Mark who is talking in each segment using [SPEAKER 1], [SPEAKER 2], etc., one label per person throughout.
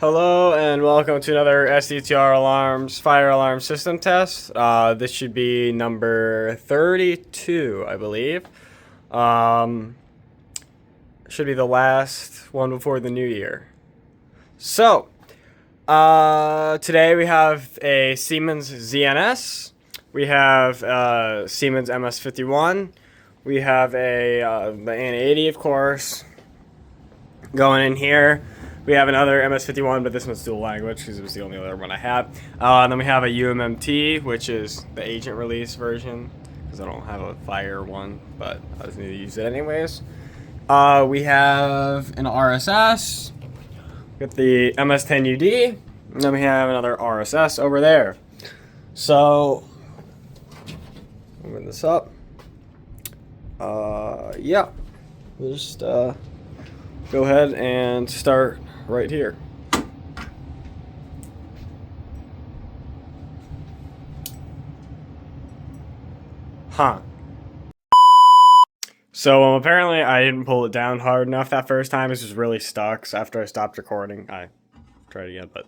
[SPEAKER 1] Hello and welcome to another SDTR Alarms Fire Alarm System Test. This should be number 32, I believe. Should be the last one before the new year. So, today we have a Siemens ZNS. We have Siemens MS-51. We have the N80, of course, going in here. We have another MS-51, but this one's dual language because it was the only other one I had. And then we have a U-MMT, which is the agent release version, because I don't have a fire one, but I just need to use it anyways. We have an RSS with the MS-10UD, and then we have another RSS over there. So, open this up. Yeah, we'll just go ahead and start right here. So apparently I didn't pull it down hard enough that first time. It's just really stuck. So after I stopped recording, I tried again, but.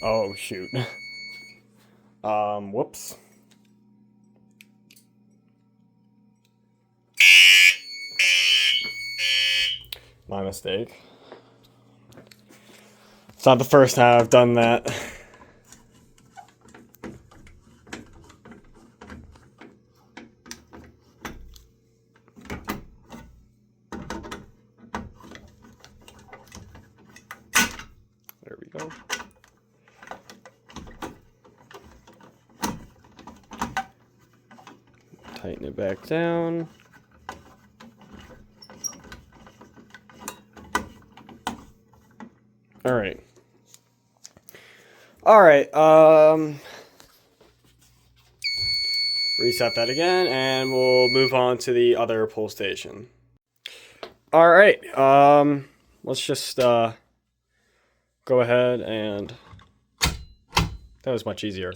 [SPEAKER 1] Oh, shoot. Whoops. My mistake. It's not the first time I've done that. There we go. Tighten it back down. All right. Reset that again, and we'll move on to the other pull station. All right. Let's just go ahead and that was much easier.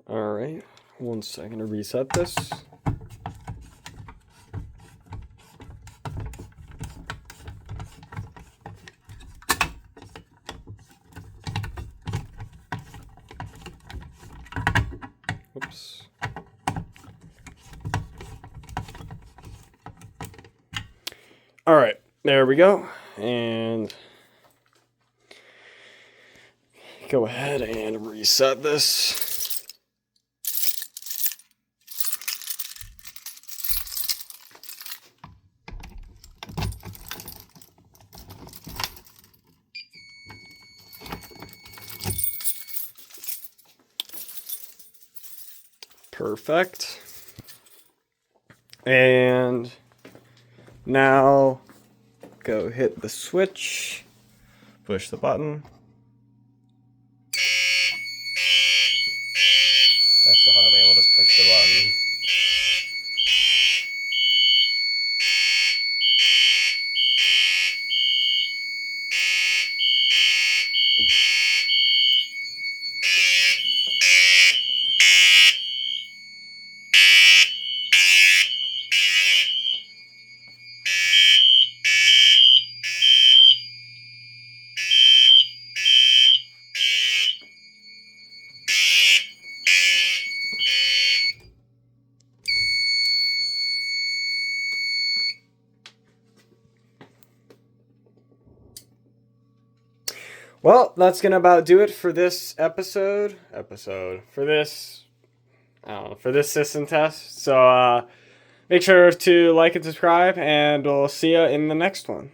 [SPEAKER 1] All right, 1 second to reset this. Oops. All right, there we go. And go ahead and reset this. Perfect. And now go hit the switch, push the button. I still haven't been able to just push the button. Well, that's gonna about do it for this episode. For this, I don't know, for this system test. So make sure to like and subscribe, and we'll see you in the next one.